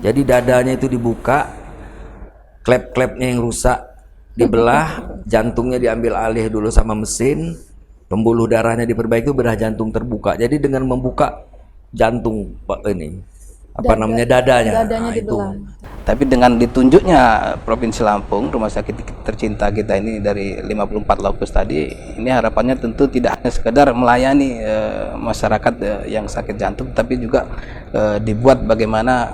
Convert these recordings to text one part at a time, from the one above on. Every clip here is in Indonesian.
Jadi dadanya itu dibuka, klep-klepnya yang rusak dibelah, jantungnya diambil alih dulu sama mesin, pembuluh darahnya diperbaiki, bedah jantung terbuka. Jadi dengan membuka jantung ini dadanya dibelah. itu. Tapi dengan ditunjuknya Provinsi Lampung, rumah sakit tercinta kita ini dari 54 lokus tadi, ini harapannya tentu tidak hanya sekedar melayani masyarakat yang sakit jantung, tapi juga dibuat bagaimana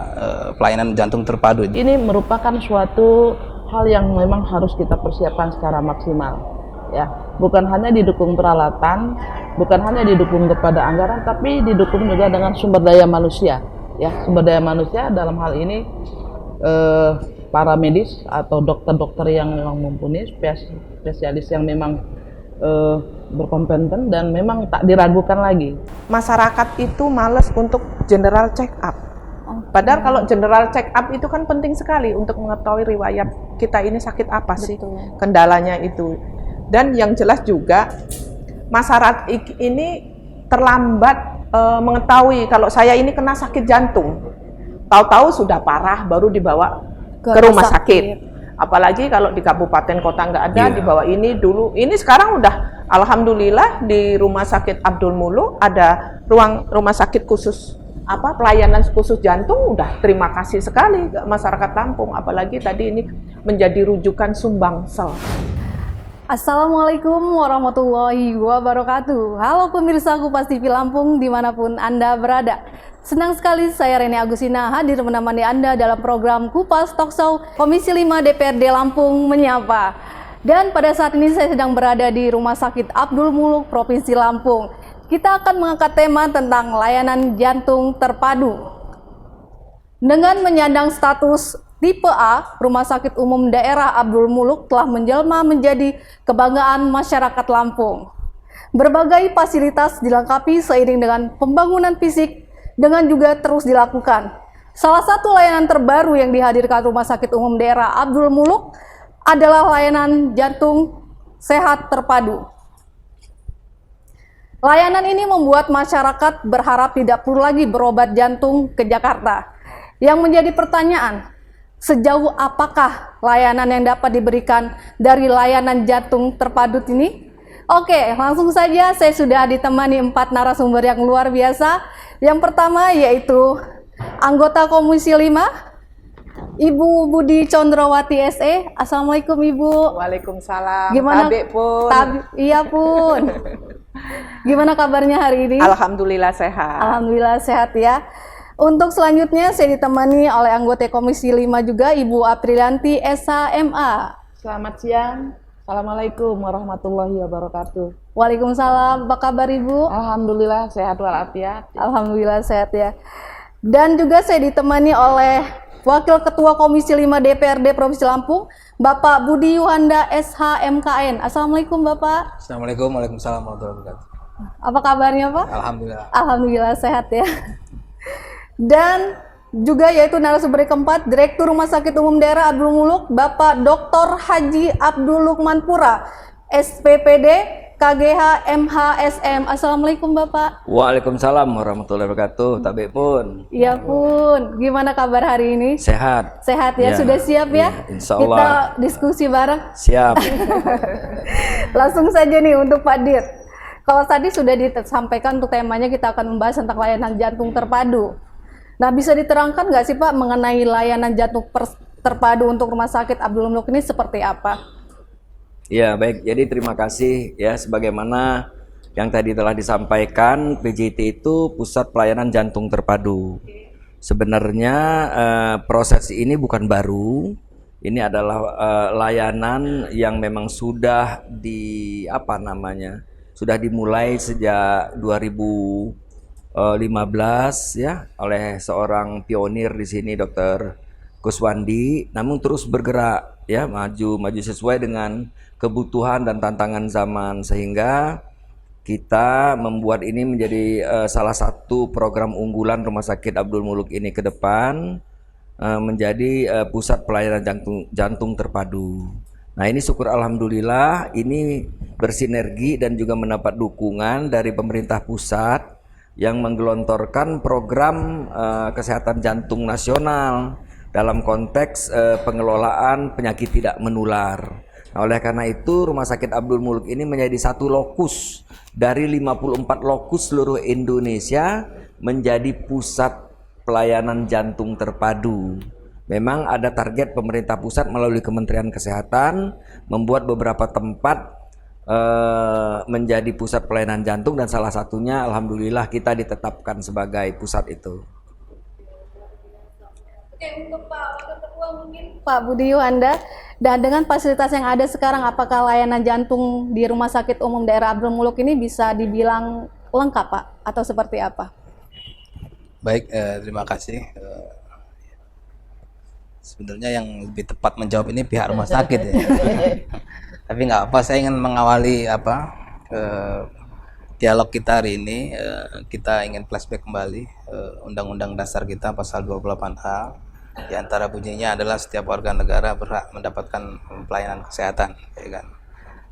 pelayanan jantung terpadu. Ini merupakan suatu hal yang memang harus kita persiapkan secara maksimal, ya. Bukan hanya didukung peralatan, bukan hanya didukung kepada anggaran, tapi didukung juga dengan sumber daya manusia, ya. Sumber daya manusia dalam hal ini para medis atau dokter-dokter yang memang mumpuni, spesialis yang memang berkompeten dan memang tak diragukan lagi. Masyarakat itu males untuk general check up. Padahal kalau general check up itu kan penting sekali untuk mengetahui riwayat kita ini sakit apa sih, kendalanya itu. Dan yang jelas juga masyarakat ini terlambat mengetahui kalau saya ini kena sakit jantung. Tahu-tahu sudah parah baru dibawa ke rumah sakit. Apalagi kalau di kabupaten kota nggak ada, dibawa ini dulu. Ini sekarang udah alhamdulillah di Rumah Sakit Abdul Muluk ada ruang rumah sakit khusus pelayanan khusus jantung. Udah terima kasih sekali ke masyarakat Lampung, apalagi tadi ini menjadi rujukan Sumbangsel. Assalamualaikum warahmatullahi wabarakatuh. Halo pemirsa Kupas TV Lampung dimanapun Anda berada. Senang sekali saya Reni Agustina hadir menemani Anda dalam program Kupas Talkshow Komisi 5 DPRD Lampung Menyapa. Dan pada saat ini saya sedang berada di Rumah Sakit Abdul Muluk, Provinsi Lampung. Kita akan mengangkat tema tentang layanan jantung terpadu. Dengan menyandang status Tipe A, Rumah Sakit Umum Daerah Abdul Muluk telah menjelma menjadi kebanggaan masyarakat Lampung. Berbagai fasilitas dilengkapi seiring dengan pembangunan fisik dengan juga terus dilakukan. Salah satu layanan terbaru yang dihadirkan Rumah Sakit Umum Daerah Abdul Muluk adalah layanan jantung sehat terpadu. Layanan ini membuat masyarakat berharap tidak perlu lagi berobat jantung ke Jakarta. Yang menjadi pertanyaan, sejauh apakah layanan yang dapat diberikan dari layanan jantung terpadu ini? Oke, langsung saja saya sudah ditemani 4 narasumber yang luar biasa. Yang pertama yaitu anggota Komisi 5, Ibu Budi Condrowati SE. Assalamualaikum Ibu. Waalaikumsalam. Gimana? Tabik pun. Iya pun. Gimana kabarnya hari ini? Alhamdulillah sehat. Alhamdulillah sehat ya. Untuk selanjutnya saya ditemani oleh anggota Komisi 5 juga Ibu Aprilianti SHMA. Selamat siang. Assalamualaikum warahmatullahi wabarakatuh. Waalaikumsalam. Apa kabar Ibu? Alhamdulillah sehat walafiat. Alhamdulillah sehat ya. Dan juga saya ditemani oleh Wakil Ketua Komisi 5 DPRD Provinsi Lampung, Bapak Budi Yuhanda SHMKN. Assalamualaikum Bapak. Assalamualaikum, waalaikumsalam warahmatullahi wabarakatuh. Apa kabarnya Pak? Alhamdulillah. Alhamdulillah sehat ya. Dan juga yaitu narasumber keempat, Direktur Rumah Sakit Umum Daerah Abdul Muluk, Bapak Dr. Haji Abdul Lukman Pura, SPPD KGH MHSM. Assalamualaikum Bapak. Waalaikumsalam warahmatullahi wabarakatuh. Tabik pun. Iya pun. Gimana kabar hari ini? Sehat. Sehat ya, sudah siap ya? Insya Allah. Kita diskusi bareng. Siap. Langsung saja nih untuk Pak Dir. Kalau tadi sudah disampaikan untuk temanya kita akan membahas tentang layanan jantung terpadu. Nah, bisa diterangkan nggak sih Pak mengenai layanan jantung terpadu untuk Rumah Sakit Abdul Muluk ini seperti apa? Ya baik, jadi terima kasih ya, sebagaimana yang tadi telah disampaikan, PJT itu Pusat Pelayanan Jantung Terpadu. Sebenarnya proses ini bukan baru, ini adalah layanan yang memang sudah sudah dimulai sejak 2015 ya oleh seorang pionir di sini Dr. Kuswandi, namun terus bergerak ya, maju sesuai dengan kebutuhan dan tantangan zaman, sehingga kita membuat ini menjadi salah satu program unggulan Rumah Sakit Abdul Muluk ini ke depan, menjadi pusat pelayanan jantung terpadu. Nah, ini syukur alhamdulillah ini bersinergi dan juga mendapat dukungan dari pemerintah pusat yang menggelontorkan program kesehatan jantung nasional dalam konteks pengelolaan penyakit tidak menular. Nah, oleh karena itu Rumah Sakit Abdul Muluk ini menjadi satu lokus dari 54 lokus seluruh Indonesia menjadi pusat pelayanan jantung terpadu. Memang ada target pemerintah pusat melalui Kementerian Kesehatan membuat beberapa tempat menjadi pusat pelayanan jantung, dan salah satunya alhamdulillah kita ditetapkan sebagai pusat itu. Oke, untuk Pak Wakil Ketua mungkin Pak Budiyu, Anda, dan dengan fasilitas yang ada sekarang, apakah layanan jantung di Rumah Sakit Umum Daerah Abdul Muluk ini bisa dibilang lengkap, Pak, atau seperti apa? Baik, terima kasih. Sebenarnya yang lebih tepat menjawab ini pihak rumah sakit ya. Tapi nggak apa, saya ingin mengawali dialog kita hari ini. Kita ingin flashback kembali Undang-Undang Dasar kita pasal 28H. Di antara bunyinya adalah setiap warga negara berhak mendapatkan pelayanan kesehatan, ya kan.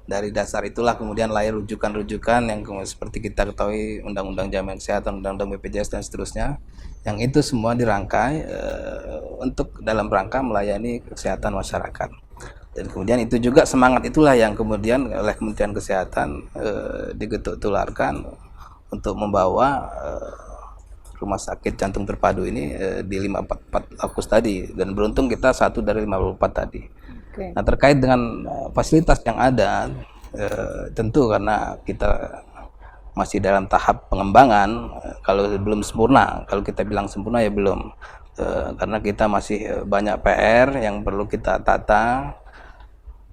Dari dasar itulah kemudian lahir rujukan-rujukan yang seperti kita ketahui, Undang-Undang Jaminan Kesehatan, Undang-Undang BPJS dan seterusnya. Yang itu semua dirangkai untuk dalam rangka melayani kesehatan masyarakat. Dan kemudian itu juga semangat itulah yang kemudian oleh Kementerian Kesehatan digetuk tularkan untuk membawa Rumah Sakit Jantung Terpadu ini di 54 lokus tadi, dan beruntung kita satu dari 54 tadi. Nah, terkait dengan fasilitas yang ada, tentu karena kita masih dalam tahap pengembangan, kalau belum sempurna, kalau kita bilang sempurna ya belum, karena kita masih banyak PR yang perlu kita tata.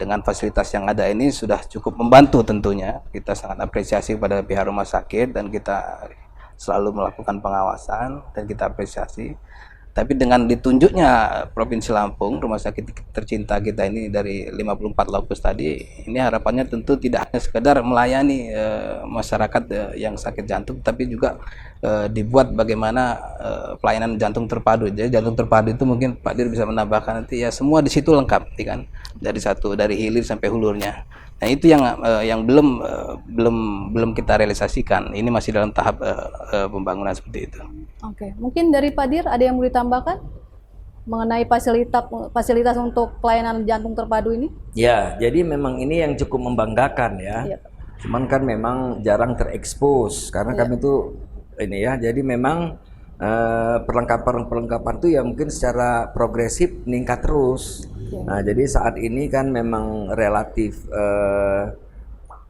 Dengan fasilitas yang ada ini sudah cukup membantu tentunya, kita sangat apresiasi kepada pihak rumah sakit dan kita selalu melakukan pengawasan dan kita apresiasi. Tapi dengan ditunjuknya Provinsi Lampung, rumah sakit tercinta kita ini dari 54 lokus tadi, ini harapannya tentu tidak hanya sekedar melayani masyarakat yang sakit jantung, tapi juga dibuat bagaimana pelayanan jantung terpadu. Jadi jantung terpadu itu mungkin Pak Dir bisa menambahkan nanti, ya semua di situ lengkap, kan? Dari hilir sampai hulurnya. Nah, itu yang belum kita realisasikan. Ini masih dalam tahap pembangunan seperti itu. Oke, mungkin dari Pak Dir ada yang mau ditambahkan mengenai fasilitas untuk pelayanan jantung terpadu ini? Ya, jadi memang ini yang cukup membanggakan ya. Cuman kan memang jarang terekspos karena kami itu ini ya. Jadi memang perlengkapan itu ya mungkin secara progresif meningkat terus. Nah, jadi saat ini kan memang relatif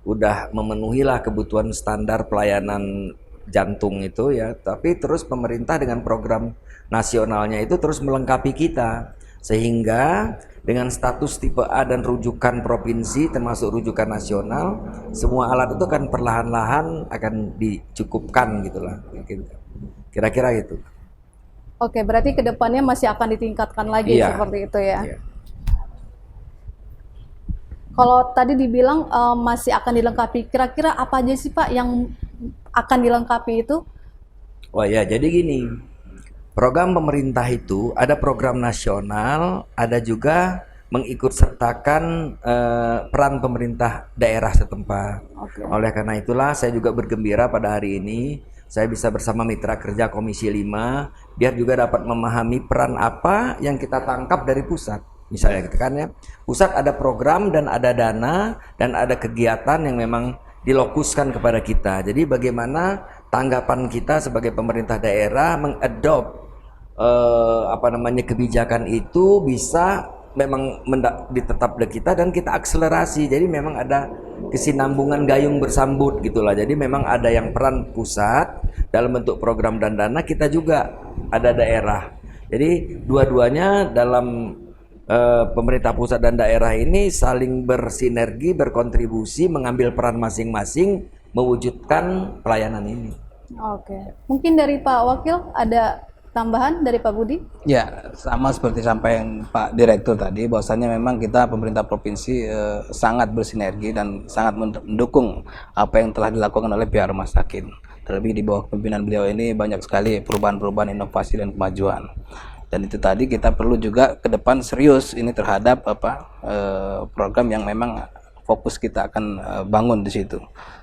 udah memenuhi lah kebutuhan standar pelayanan jantung itu ya, tapi terus pemerintah dengan program nasionalnya itu terus melengkapi kita, sehingga dengan status tipe A dan rujukan provinsi termasuk rujukan nasional, semua alat itu kan perlahan-lahan akan dicukupkan gitulah, kira-kira gitu. Oke, berarti kedepannya masih akan ditingkatkan lagi seperti itu ya. Kalau tadi dibilang masih akan dilengkapi, kira-kira apa aja sih Pak yang akan dilengkapi itu? Oh ya, jadi gini, program pemerintah itu ada program nasional, ada juga mengikut sertakan peran pemerintah daerah setempat. Oleh karena itulah saya juga bergembira pada hari ini saya bisa bersama mitra kerja Komisi 5 biar juga dapat memahami peran apa yang kita tangkap dari pusat. Misalnya gitu kan ya, pusat ada program dan ada dana dan ada kegiatan yang memang dilokuskan kepada kita. Jadi bagaimana tanggapan kita sebagai pemerintah daerah mengadop kebijakan itu bisa memang ditetap oleh kita dan kita akselerasi. Jadi memang ada kesinambungan gayung bersambut gitulah. Jadi memang ada yang peran pusat dalam bentuk program dan dana, kita juga ada daerah. Jadi dua-duanya dalam pemerintah pusat dan daerah ini saling bersinergi, berkontribusi, mengambil peran masing-masing mewujudkan pelayanan ini. Oke, mungkin dari Pak Wakil ada tambahan dari Pak Budi? Ya, sama seperti sampaikan Pak Direktur tadi, bahwasannya memang kita pemerintah provinsi sangat bersinergi dan sangat mendukung apa yang telah dilakukan oleh pihak rumah sakit. Terlebih di bawah pimpinan beliau ini banyak sekali perubahan-perubahan, inovasi dan kemajuan. Dan itu tadi kita perlu juga ke depan serius ini terhadap program yang memang fokus kita akan bangun di situ.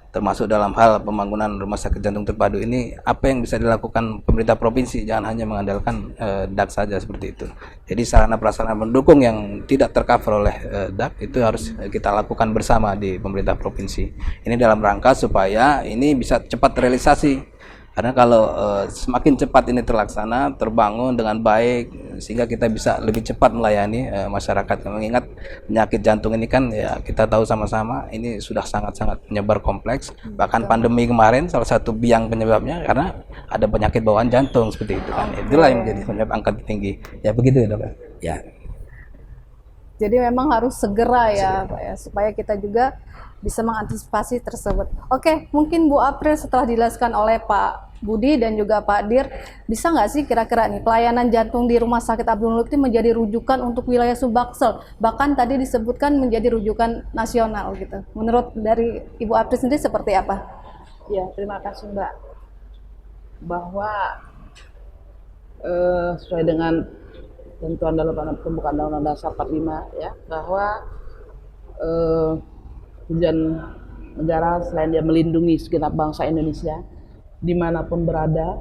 termasuk dalam hal pembangunan rumah sakit jantung terpadu ini, apa yang bisa dilakukan pemerintah provinsi, jangan hanya mengandalkan DAK saja seperti itu. Jadi sarana prasarana pendukung yang tidak tercover oleh DAK itu harus kita lakukan bersama di pemerintah provinsi. Ini dalam rangka supaya ini bisa cepat realisasi. Karena kalau semakin cepat ini terlaksana, terbangun dengan baik, sehingga kita bisa lebih cepat melayani masyarakat. Mengingat penyakit jantung ini kan ya kita tahu sama-sama ini sudah sangat-sangat menyebar kompleks. Bahkan pandemi kemarin salah satu biang penyebabnya karena ada penyakit bawaan jantung seperti itu kan. Itulah yang menjadi penyebab angka tinggi. Ya begitu ya dok. Ya, Jadi memang harus segera ya, Pak ya, supaya kita juga bisa mengantisipasi tersebut. Oke, mungkin Bu April setelah dijelaskan oleh Pak Budi dan juga Pak Dir, bisa nggak sih kira-kira nih pelayanan jantung di Rumah Sakit Abdul Muluk ini menjadi rujukan untuk wilayah Subaksel, bahkan tadi disebutkan menjadi rujukan nasional gitu. Menurut dari Ibu April sendiri seperti apa? Ya, terima kasih Mbak. Bahwa sesuai dengan ketentuan dalam pembukaan Undang-Undang Dasar 45 ya, bahwa tujuan negara selain dia melindungi segenap bangsa Indonesia dimanapun berada,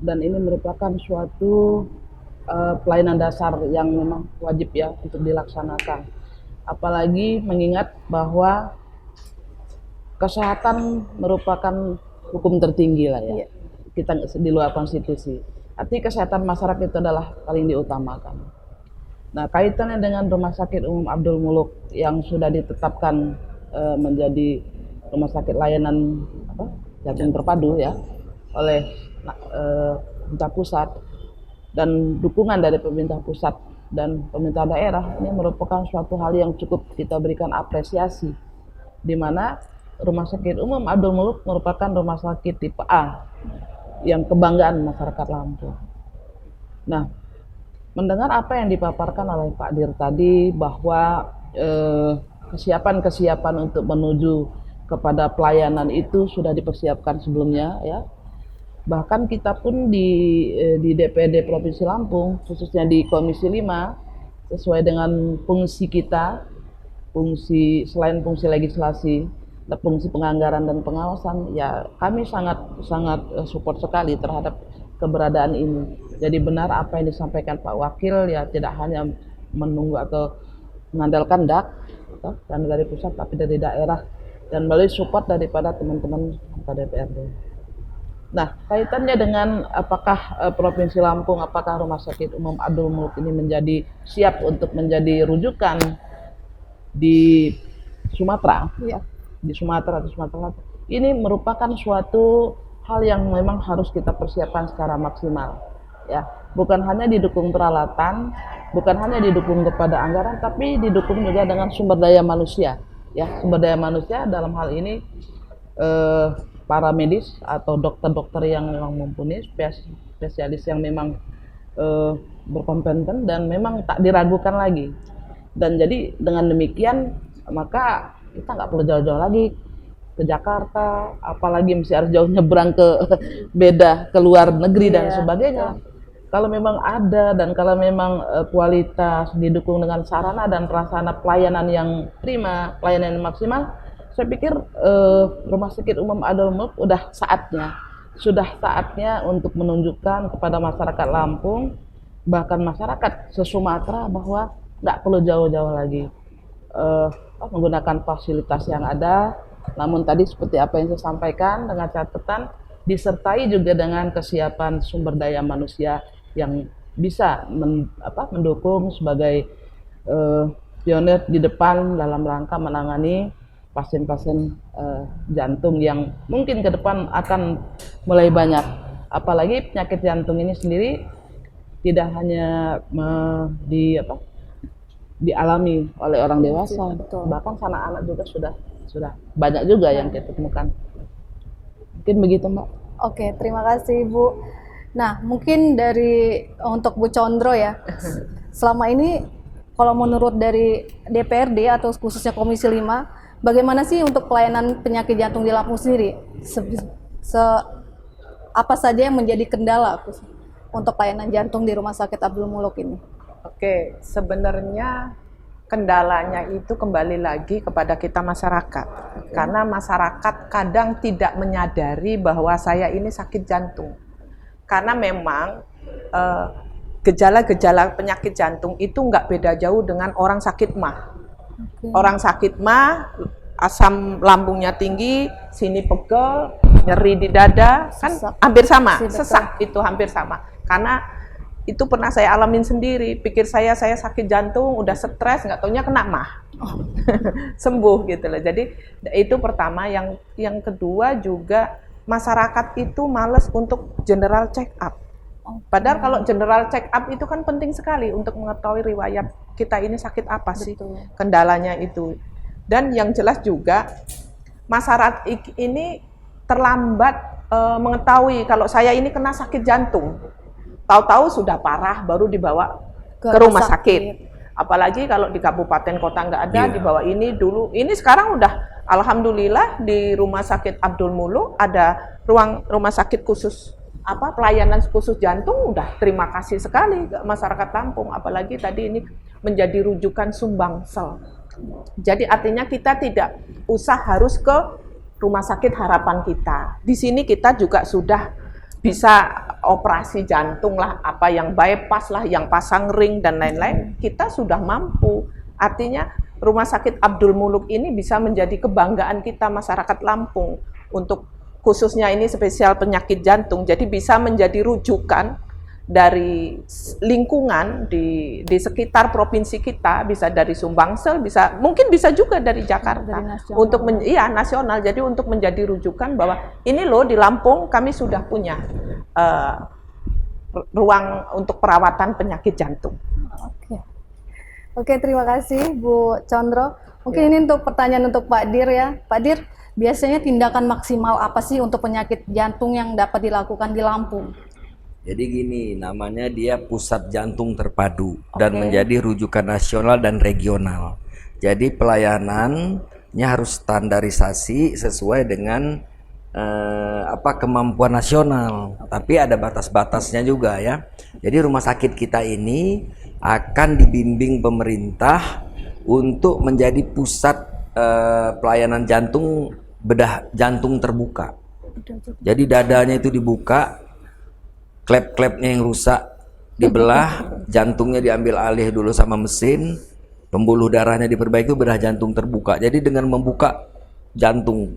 dan ini merupakan suatu pelayanan dasar yang memang wajib ya untuk dilaksanakan. Apalagi mengingat bahwa kesehatan merupakan hukum tertinggi lah ya. Kita di luar konstitusi. Artinya kesehatan masyarakat itu adalah paling diutamakan. Nah, kaitannya dengan Rumah Sakit Umum Abdul Muluk yang sudah ditetapkan menjadi rumah sakit layanan jantung terpadu ya oleh pemerintah pusat, dan dukungan dari pemerintah pusat dan pemerintah daerah, ini merupakan suatu hal yang cukup kita berikan apresiasi, di mana Rumah Sakit Umum Abdul Muluk merupakan rumah sakit tipe A yang kebanggaan masyarakat Lampung. Nah, mendengar apa yang dipaparkan oleh Pak Dir tadi bahwa kesiapan untuk menuju kepada pelayanan itu sudah dipersiapkan sebelumnya ya. Bahkan kita pun di DPRD Provinsi Lampung, khususnya di Komisi 5, sesuai dengan fungsi kita, selain fungsi legislasi, fungsi penganggaran dan pengawasan, ya kami sangat support sekali terhadap keberadaan ini. Jadi benar apa yang disampaikan Pak Wakil, ya tidak hanya menunggu atau mengandalkan DAK dan dari pusat, tapi dari daerah dan melalui support daripada teman-teman DPRD. Nah, kaitannya dengan apakah Provinsi Lampung, apakah Rumah Sakit Umum Abdul Muluk ini menjadi siap untuk menjadi rujukan di Sumatera, Iya. di Sumatera atau Sumatera Selatan, ini merupakan suatu hal yang memang harus kita persiapkan secara maksimal. Ya, bukan hanya didukung peralatan, bukan hanya didukung kepada anggaran, tapi didukung juga dengan sumber daya manusia. Ya, sumber daya manusia dalam hal ini para medis atau dokter-dokter yang memang mumpuni, spesialis yang memang berkompeten dan memang tak diragukan lagi. Dan jadi dengan demikian maka kita nggak perlu jauh-jauh lagi ke Jakarta, apalagi mesti harus jauh nyebrang ke luar negeri dan sebagainya. Kalau memang ada dan kalau memang kualitas didukung dengan sarana dan prasarana pelayanan yang prima, pelayanan yang maksimal, saya pikir Rumah Sakit Umum Abdul Muluk sudah saatnya untuk menunjukkan kepada masyarakat Lampung, bahkan masyarakat se-Sumatera, bahwa nggak perlu jauh-jauh lagi menggunakan fasilitas yang ada. Namun tadi seperti apa yang saya sampaikan, dengan catatan disertai juga dengan kesiapan sumber daya manusia yang bisa mendukung sebagai pionir di depan dalam rangka menangani pasien-pasien jantung yang mungkin ke depan akan mulai banyak. Apalagi penyakit jantung ini sendiri tidak hanya dialami oleh orang dewasa, bahkan anak-anak juga sudah banyak juga yang kita temukan. Mungkin begitu, Mbak. Oke, terima kasih Bu. Nah, mungkin untuk Bu Condro ya, selama ini kalau menurut dari DPRD atau khususnya Komisi 5, bagaimana sih untuk pelayanan penyakit jantung di Lampung sendiri? Apa saja yang menjadi kendala untuk pelayanan jantung di Rumah Sakit Abdul Muluk ini? Oke, sebenarnya Kendalanya itu kembali lagi kepada kita masyarakat. Karena masyarakat kadang tidak menyadari bahwa saya ini sakit jantung. Karena memang gejala-gejala penyakit jantung itu nggak beda jauh dengan orang sakit MAH. Orang sakit MAH, asam lambungnya tinggi, sini pegel, nyeri di dada, kan hampir sama, sesak itu hampir sama. Karena itu pernah saya alamin sendiri, pikir saya sakit jantung, udah stres, nggak taunya kena MAH. Sembuh gitu loh. Jadi itu pertama. Yang kedua juga masyarakat itu males untuk general check up. Padahal kalau general check up itu kan penting sekali untuk mengetahui riwayat kita ini sakit apa sih, kendalanya itu. Dan yang jelas juga masyarakat ini terlambat mengetahui kalau saya ini kena sakit jantung. Tahu-tahu sudah parah baru dibawa ke rumah sakit. Apalagi kalau di kabupaten kota nggak ada, dibawa ini dulu. Ini sekarang udah alhamdulillah di Rumah Sakit Abdul Muluk ada ruang rumah sakit khusus pelayanan khusus jantung. Udah terima kasih sekali ke masyarakat Lampung. Apalagi tadi ini menjadi rujukan Sumbangsel. Jadi artinya kita tidak usah harus ke Rumah Sakit Harapan kita. Di sini kita juga sudah bisa operasi jantung lah, apa yang bypass lah, yang pasang ring dan lain-lain, kita sudah mampu. Artinya Rumah Sakit Abdul Muluk ini bisa menjadi kebanggaan kita masyarakat Lampung untuk khususnya ini spesial penyakit jantung. Jadi bisa menjadi rujukan dari lingkungan di sekitar provinsi kita, bisa dari Sumbangsel, mungkin bisa juga dari Jakarta, dari nasional. Untuk nasional. Jadi untuk menjadi rujukan bahwa ini loh di Lampung kami sudah punya ruang untuk perawatan penyakit jantung. Oke, terima kasih Bu Condro. Mungkin ini untuk pertanyaan untuk Pak Dir ya. Pak Dir, biasanya tindakan maksimal apa sih untuk penyakit jantung yang dapat dilakukan di Lampung? Jadi gini, namanya dia pusat jantung terpadu dan menjadi rujukan nasional dan regional. Jadi pelayanannya harus standarisasi sesuai dengan kemampuan nasional. Tapi ada batas-batasnya juga ya. Jadi rumah sakit kita ini akan dibimbing pemerintah untuk menjadi pusat pelayanan jantung, bedah jantung terbuka. Jadi dadanya itu dibuka, klep-klepnya yang rusak dibelah, jantungnya diambil alih dulu sama mesin, pembuluh darahnya diperbaiki, bedah jantung terbuka. Jadi dengan membuka jantung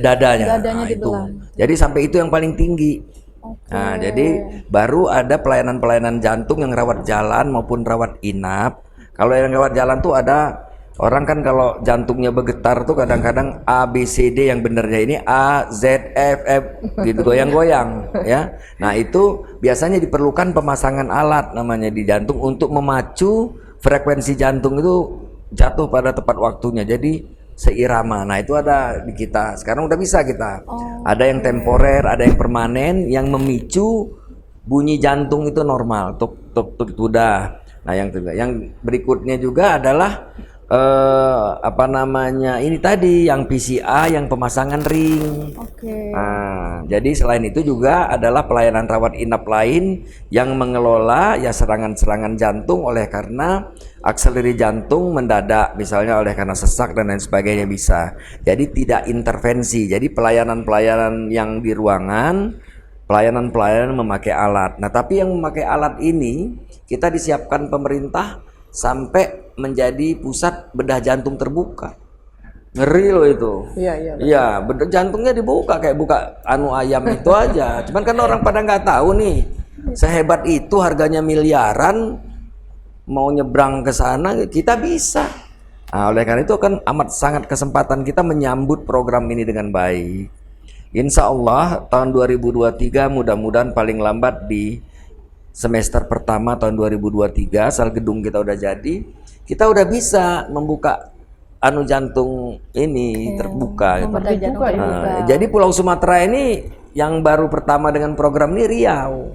dadanya nah, itu. Jadi sampai itu yang paling tinggi. Nah, jadi baru ada pelayanan-pelayanan jantung yang rawat jalan maupun rawat inap. Kalau yang rawat jalan tuh ada orang kan kalau jantungnya bergetar tuh kadang-kadang A B C D, yang benernya ini A Z F F gitu, goyang-goyang ya. Nah itu biasanya diperlukan pemasangan alat namanya di jantung untuk memacu frekuensi jantung itu jatuh pada tepat waktunya, jadi seirama. Nah itu ada di kita sekarang, udah bisa kita. Ada yang temporer, ada yang permanen, yang memicu bunyi jantung itu normal, tuk tuk tuk udah. Nah yang berikutnya juga adalah ini tadi yang PCA, yang pemasangan ring. Nah, jadi selain itu juga adalah pelayanan rawat inap lain yang mengelola ya serangan-serangan jantung oleh karena akselerasi jantung mendadak, misalnya oleh karena sesak dan lain sebagainya bisa. Jadi tidak intervensi. Jadi pelayanan-pelayanan yang di ruangan, pelayanan-pelayanan memakai alat. Nah, tapi yang memakai alat ini kita disiapkan pemerintah sampai menjadi pusat bedah jantung terbuka. Ngeri loh itu. Iya, bedah jantungnya dibuka kayak buka ayam itu aja. Cuman kan orang pada nggak tahu nih, sehebat itu harganya miliaran, mau nyebrang ke sana kita bisa. Nah, oleh karena itu kan amat sangat kesempatan kita menyambut program ini dengan baik. Insya Allah tahun 2023 mudah-mudahan paling lambat di semester pertama tahun 2023 asal gedung kita udah jadi, kita udah bisa membuka jantung ini terbuka. Jadi Pulau Sumatera ini yang baru pertama dengan program ini Riau.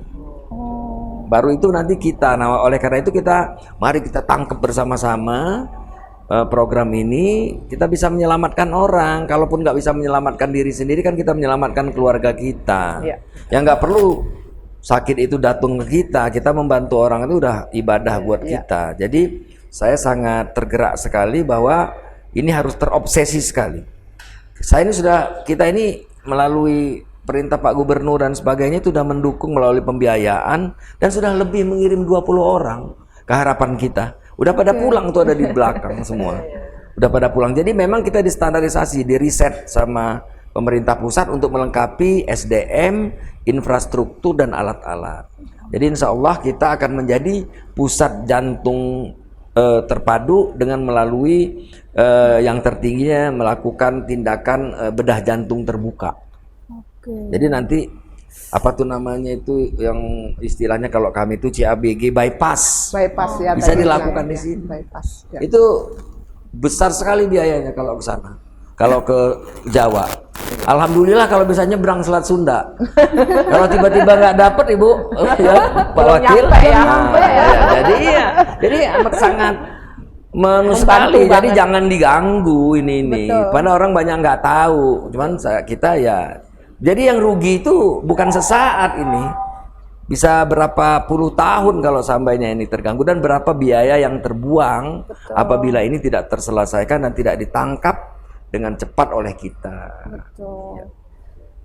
Baru itu nanti kita. Nah, oleh karena itu mari kita tangkap bersama-sama program ini. Kita bisa menyelamatkan orang. Kalaupun nggak bisa menyelamatkan diri sendiri, kan kita menyelamatkan keluarga kita. Yang nggak perlu sakit itu datang ke kita membantu orang itu udah ibadah buat kita. Jadi saya sangat tergerak sekali bahwa ini harus terobsesi sekali. Kita ini melalui perintah Pak Gubernur dan sebagainya itu sudah mendukung melalui pembiayaan dan sudah lebih mengirim 20 orang ke harapan kita. Udah pada pulang tuh, ada di belakang semua. Udah pada pulang. Jadi memang kita distandarisasi, di riset sama pemerintah pusat untuk melengkapi SDM, infrastruktur dan alat-alat. Jadi insya Allah kita akan menjadi pusat jantung terpadu dengan melalui yang tertingginya melakukan tindakan bedah jantung terbuka. Jadi nanti apa tuh namanya itu yang istilahnya kalau kami itu CABG bypass. Bypass ya. Bisa dilakukan di sini. Bypass. Ya. Itu besar sekali biayanya kalau ke sana. Kalau ke Jawa. Alhamdulillah kalau bisa nyebrang Selat Sunda. Kalau tiba-tiba nggak dapet Ibu, ya, Pak Wakil. Jadi amat sangat sekali. Jadi jangan diganggu ini. Padahal orang banyak nggak tahu. Cuman kita ya. Jadi yang rugi itu bukan sesaat ini. Bisa berapa puluh tahun kalau sampainya ini terganggu, dan berapa biaya yang terbuang apabila ini tidak terselesaikan dan tidak ditangkap dengan cepat oleh kita. Betul.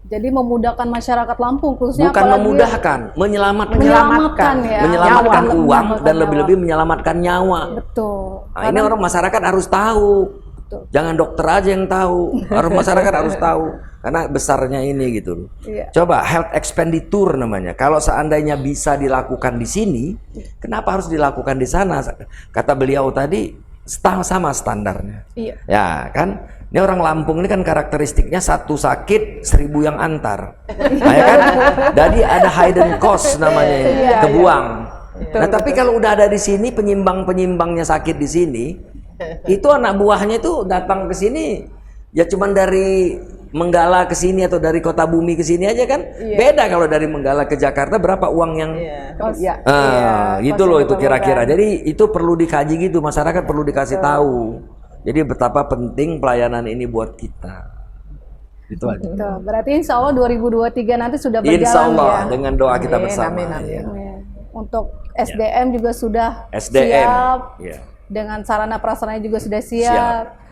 Jadi memudahkan masyarakat Lampung khususnya. Bukan memudahkan, menyelamatkan ya. Menyelamatkan uang dan nyawa. lebih-lebih menyelamatkan nyawa. Betul. Nah, ini orang masyarakat harus tahu. Jangan dokter aja yang tahu, harus masyarakat harus tahu karena besarnya ini gitu. Iya. Coba health expenditure namanya. Kalau seandainya bisa dilakukan di sini, kenapa harus dilakukan di sana? Kata beliau tadi sama standarnya. Iya. Ya kan? Ini orang Lampung ini kan karakteristiknya satu sakit 1000 yang antar. Nah, ya kan? Jadi ada hidden cost namanya ini, kebuang. Nah, tapi kalau udah ada di sini penyimbang-penyimbangnya sakit di sini, itu anak buahnya itu datang ke sini ya cuman dari Menggala ke sini atau dari Kota Bumi ke sini aja kan. Beda kalau dari Menggala ke Jakarta berapa uang yang gitu loh itu kira-kira. Jadi itu perlu dikaji gitu, masyarakat perlu dikasih tahu. Jadi betapa penting pelayanan ini buat kita. Itu aja. Betul. Berarti insya Allah 2023 nanti sudah berjalan Insya Allah ya. dengan doa kita bersama. Amin. Ya. Untuk SDM juga sudah SDM. siap. Ya. Dengan sarana prasarana juga sudah siap.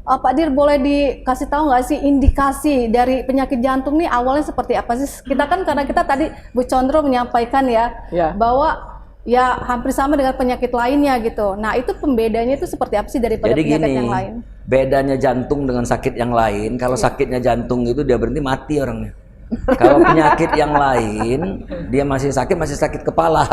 Pak Dir, boleh dikasih tahu nggak sih indikasi dari penyakit jantung nih awalnya seperti apa sih? Kita kan karena kita tadi Bu Condro menyampaikan bahwa ya hampir sama dengan penyakit lainnya gitu. Nah itu pembedanya itu seperti apa sih daripada penyakit yang lain? Bedanya jantung dengan sakit yang lain, kalau sakitnya jantung itu dia berhenti mati orangnya. Kalau penyakit yang lain dia masih sakit kepala,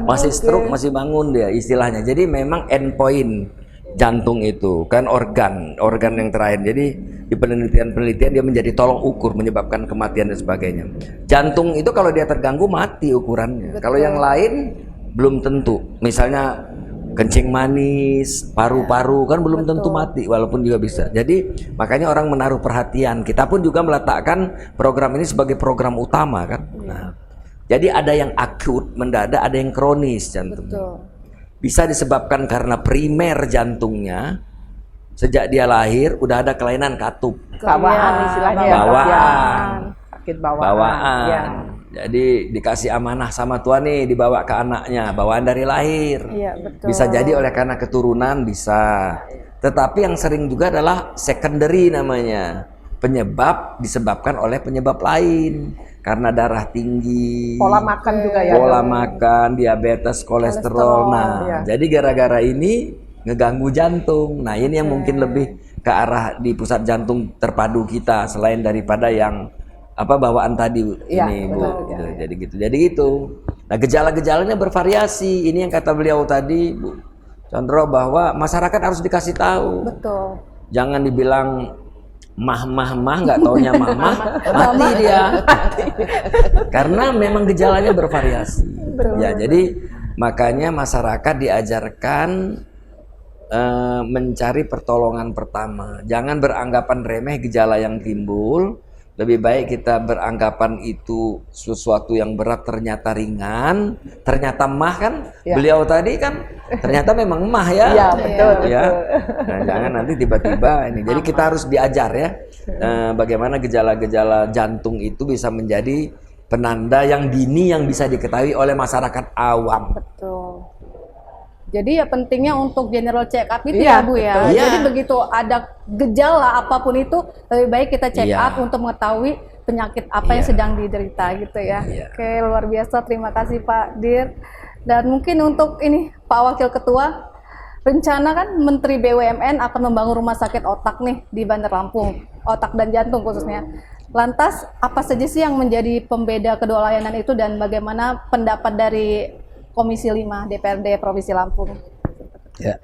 masih stroke, masih bangun dia istilahnya. Jadi memang endpoint jantung itu kan organ yang terakhir. Jadi di penelitian dia menjadi tolong ukur menyebabkan kematian dan sebagainya. Jantung itu kalau dia terganggu mati ukurannya. Kalau yang lain belum tentu. Misalnya kencing manis, paru-paru kan belum tentu mati walaupun juga bisa. Jadi makanya orang menaruh perhatian. Kita pun juga meletakkan program ini sebagai program utama kan. Nah, jadi ada yang akut mendadak, ada yang kronis jantung. Bisa disebabkan karena primer jantungnya sejak dia lahir udah ada kelainan katup. Bawaan istilahnya. Sakit bawaan. Ya. Jadi dikasih amanah sama Tuhan nih, dibawa ke anaknya, bawaan dari lahir. Iya, betul. Bisa jadi oleh karena keturunan bisa. Tetapi yang sering juga adalah secondary namanya. Penyebab disebabkan oleh penyebab lain. Karena darah tinggi, pola makan juga ya. Pola makan, diabetes, kolesterol. Nah, jadi gara-gara ini ngeganggu jantung. Nah, ini yang mungkin lebih ke arah di pusat jantung terpadu kita selain daripada yang bawaan tadi ini Bu. Jadi gitu. Nah, gejala-gejalanya bervariasi. Ini yang kata beliau tadi Bu Condro bahwa masyarakat harus dikasih tahu. Betul. Jangan dibilang mah nggak taunya mah mati dia. Karena memang gejalanya bervariasi. Ya, jadi makanya masyarakat diajarkan mencari pertolongan pertama. Jangan beranggapan remeh gejala yang timbul. Lebih baik kita beranggapan itu sesuatu yang berat ternyata ringan, ternyata mah kan. Beliau tadi kan ternyata memang mah ya. Iya, betul. Ya. Nah, jangan nanti tiba-tiba ini. Jadi kita harus diajar ya bagaimana gejala-gejala jantung itu bisa menjadi penanda yang dini yang bisa diketahui oleh masyarakat awam. Betul. Jadi ya pentingnya untuk general check up itu Iya, ya Bu ya. betul. Jadi Iya. begitu ada gejala apapun itu lebih baik kita check Iya. up untuk mengetahui penyakit apa yang Iya. sedang diderita gitu ya. Iya. Oke, luar biasa, terima kasih Pak Dir. Dan mungkin untuk ini Pak Wakil Ketua, rencana kan Menteri BUMN akan membangun rumah sakit otak nih di Bandar Lampung, otak dan jantung khususnya. Lantas apa saja sih yang menjadi pembeda kedua layanan itu dan bagaimana pendapat dari Komisi 5 DPRD Provinsi Lampung? Ya,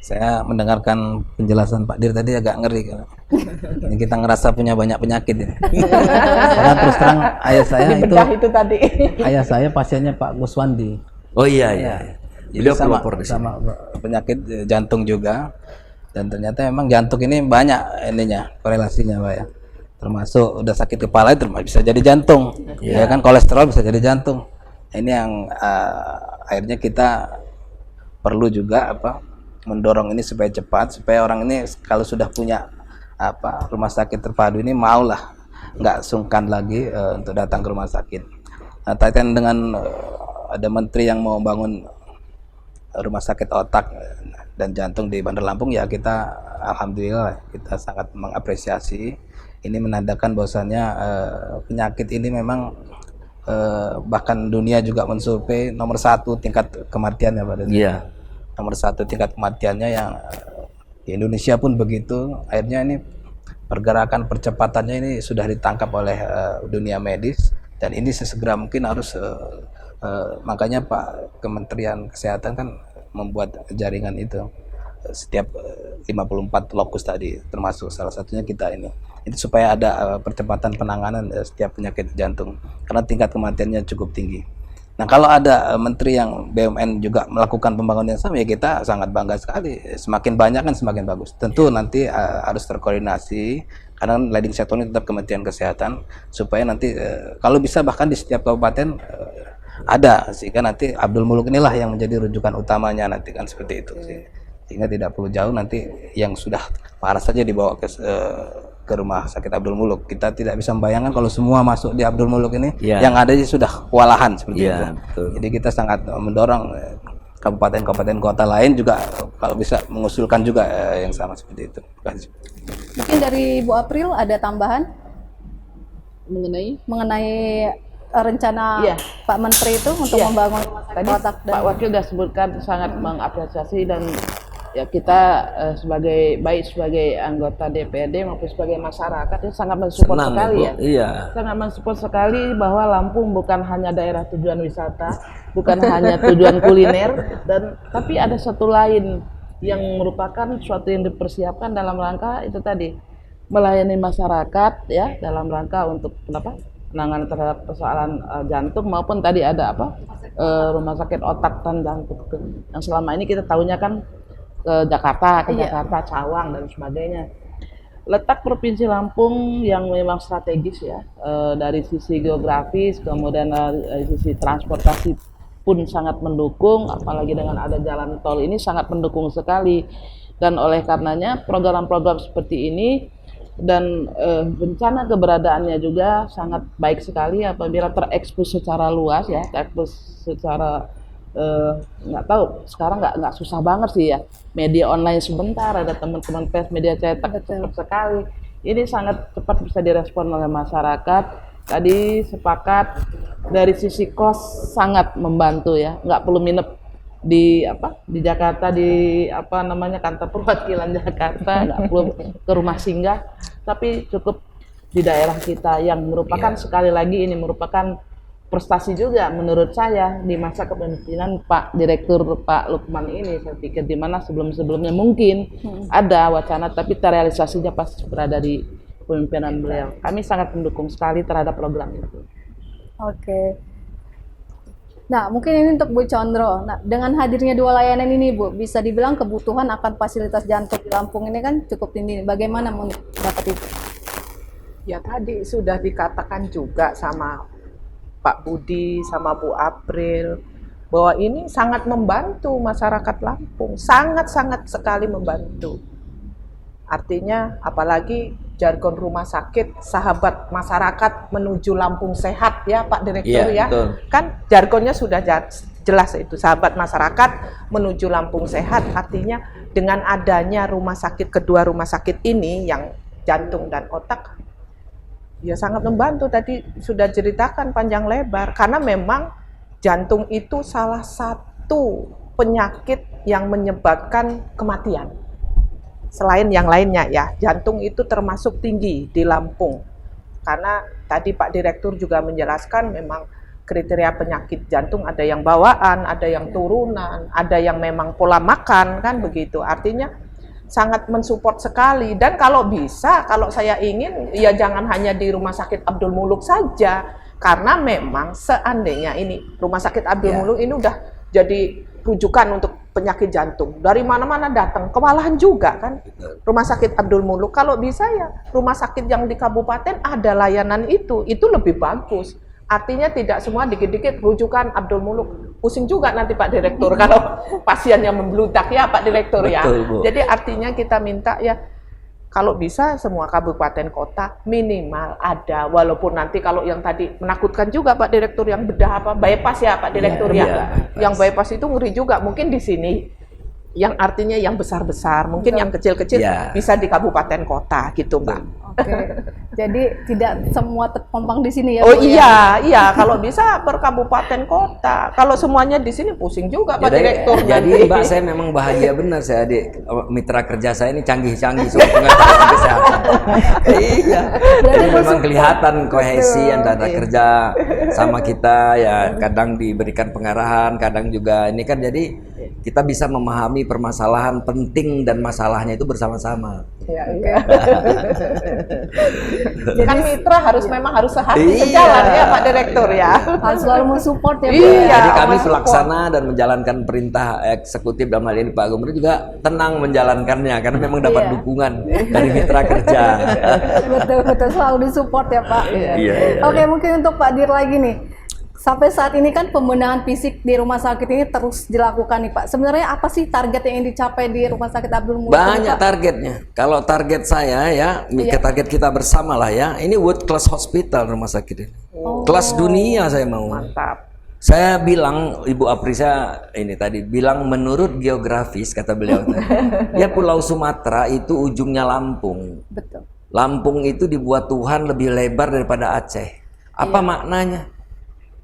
saya mendengarkan penjelasan Pak Dir tadi agak ngeri. Ini kita ngerasa punya banyak penyakit ini. Karena terus terang ayah saya Bedah itu tadi. ayah saya pasiennya Pak Guswandi. Oh iya iya. Jadi Beliau sama, pelopor di sini. sama penyakit jantung juga. Dan ternyata memang jantung ini banyak ininya, korelasinya Pak ya. Termasuk udah sakit kepala itu bisa jadi jantung. Ya kan, kolesterol bisa jadi jantung. Ini yang akhirnya kita perlu juga mendorong ini supaya cepat, supaya orang ini kalau sudah punya rumah sakit terpadu ini maulah, nggak sungkan lagi untuk datang ke rumah sakit. Nah, kaitan dengan ada menteri yang mau bangun rumah sakit otak dan jantung di Bandar Lampung, ya kita alhamdulillah kita sangat mengapresiasi. Ini menandakan bahwasannya penyakit ini memang bahkan dunia juga mensurvei nomor 1 tingkat kematiannya pada Iya. nomor 1 tingkat kematiannya, yang di Indonesia pun begitu. Akhirnya ini pergerakan percepatannya ini sudah ditangkap oleh dunia medis, dan ini sesegera mungkin harus makanya Pak Kementerian Kesehatan kan membuat jaringan itu setiap 54 lokus tadi, termasuk salah satunya kita ini. Itu supaya ada percepatan penanganan setiap penyakit jantung karena tingkat kematiannya cukup tinggi. Nah, kalau ada menteri yang BUMN juga melakukan pembangunan yang sama, ya kita sangat bangga sekali. Semakin banyak kan semakin bagus. Tentu nanti harus terkoordinasi, karena leading sector ini tetap Kementerian Kesehatan, supaya nanti kalau bisa bahkan di setiap kabupaten ada, sehingga nanti Abdul Muluk inilah yang menjadi rujukan utamanya nanti kan, seperti itu sih. Sehingga tidak perlu jauh nanti yang sudah parah saja dibawa ke rumah sakit Abdul Muluk. Kita tidak bisa membayangkan kalau semua masuk di Abdul Muluk ini, yang ada sudah kewalahan seperti itu. Betul. Jadi kita sangat mendorong kabupaten-kabupaten kota lain juga kalau bisa mengusulkan juga yang sama seperti itu. Terima kasih. Mungkin dari Bu April ada tambahan mengenai rencana Iya. Pak Menteri itu untuk Iya. membangun rumah sakit Tadi otak dan Pak Wakil sudah sebutkan sangat mengapresiasi, dan ya kita sebagai anggota DPRD maupun sebagai masyarakat itu sangat mensupport Senang sekali Bu. ya. Iya. Sangat mensupport sekali bahwa Lampung bukan hanya daerah tujuan wisata, bukan hanya tujuan kuliner, tapi ada satu lain yang merupakan suatu yang dipersiapkan dalam rangka itu tadi, melayani masyarakat ya, dalam rangka untuk penanganan terhadap persoalan jantung, maupun tadi ada rumah sakit otak dan jantung yang selama ini kita tahunya kan ke Jakarta, Jakarta, Cawang dan sebagainya. Letak Provinsi Lampung yang memang strategis ya, dari sisi geografis, kemudian dari sisi transportasi pun sangat mendukung, apalagi dengan ada jalan tol ini sangat mendukung sekali. Dan oleh karenanya program-program seperti ini dan bencana keberadaannya juga sangat baik sekali apabila terekspos secara luas ya, terekspos secara nggak tahu sekarang nggak susah banget sih ya, media online sebentar, ada teman-teman pers media cetak cepat sekali, ini sangat cepat bisa direspon oleh masyarakat. Tadi sepakat dari sisi kos sangat membantu ya, nggak perlu nginep di Jakarta, di kantor perwakilan Jakarta, nggak perlu ke rumah singgah, tapi cukup di daerah kita yang merupakan sekali lagi ini merupakan prestasi juga menurut saya di masa kepemimpinan Pak Direktur Pak Lukman ini. Saya pikir di mana sebelum-sebelumnya mungkin ada wacana tapi terrealisasinya pas berada di kepemimpinan beliau. Kami sangat mendukung sekali terhadap program itu. Oke. Nah, mungkin ini untuk Bu Condro. Nah, dengan hadirnya dua layanan ini, Bu, bisa dibilang kebutuhan akan fasilitas jantung di Lampung ini kan cukup tinggi. Bagaimana mendapat itu? Ya tadi sudah dikatakan juga sama Pak Budi sama Bu April bahwa ini sangat membantu masyarakat Lampung, sangat-sangat sekali membantu. Artinya apalagi jargon rumah sakit sahabat masyarakat menuju Lampung sehat ya Pak Direktur ya. Betul. Kan jargonnya sudah jelas itu sahabat masyarakat menuju Lampung Sehat, artinya dengan adanya kedua rumah sakit ini yang jantung dan otak ya sangat membantu. Tadi sudah ceritakan panjang lebar, karena memang jantung itu salah satu penyakit yang menyebabkan kematian. Selain yang lainnya ya, jantung itu termasuk tinggi di Lampung. Karena tadi Pak Direktur juga menjelaskan memang kriteria penyakit jantung ada yang bawaan, ada yang turunan, ada yang memang pola makan, kan begitu. Artinya sangat mensupport sekali. Dan kalau bisa, kalau saya ingin ya jangan hanya di Rumah Sakit Abdul Muluk saja, karena memang seandainya ini Rumah Sakit Abdul Muluk ini udah jadi rujukan untuk penyakit jantung. Dari mana-mana datang, kewalahan juga kan. Rumah Sakit Abdul Muluk, kalau bisa ya rumah sakit yang di kabupaten ada layanan itu lebih bagus. Artinya tidak semua dikit-dikit rujukan Abdul Muluk. Pusing juga nanti Pak Direktur kalau pasiennya membludak ya Pak Direktur ya. Betul, Bu. Jadi artinya kita minta ya kalau bisa semua kabupaten kota minimal ada, walaupun nanti kalau yang tadi menakutkan juga Pak Direktur yang bedah apa bypass ya Pak Direktur ya. bypass. Yang bypass itu ngeri juga, mungkin di sini yang artinya yang besar-besar, mungkin yang kecil-kecil bisa di kabupaten kota gitu Mbak. Oke. Jadi tidak semua terpompang di sini ya. Oh Bu, iya, iya kalau bisa per kabupaten kota. Kalau semuanya di sini pusing juga Pak Direktur. Jadi Mbak, saya memang bahagia benar saya mitra kerja saya ini canggih-canggih soal pengetahuan kesehatan. Iya. Jadi memang kelihatan kohesi antara kerja sama kita ya, kadang diberikan pengarahan, kadang juga ini kan jadi kita bisa memahami permasalahan penting dan masalahnya itu bersama-sama. Iya, iya. Kan mitra memang harus sehati sejalan ya Pak Direktur ya. Harus selalu mensupport ya Bu. Iya, Jadi kami support. pelaksana dan menjalankan perintah eksekutif dalam hal ini Pak Gubernur juga tenang menjalankannya karena memang dapat dukungan dari mitra kerja. Betul selalu disupport ya Pak. Iya. Oke, mungkin untuk Pak Dir lagi nih. Sampai saat ini kan pembenahan fisik di rumah sakit ini terus dilakukan nih Pak. Sebenarnya apa sih target yang dicapai di Rumah Sakit Abdul Muluk? Banyak targetnya. Kalau target saya ya, target kita bersama lah ya. Ini world class hospital rumah sakit ini. Kelas dunia saya mau. Mantap. Saya bilang, Ibu Aprisa ini tadi bilang menurut geografis kata beliau tadi. Ya Pulau Sumatera itu ujungnya Lampung. Betul. Lampung itu dibuat Tuhan lebih lebar daripada Aceh. Apa maknanya?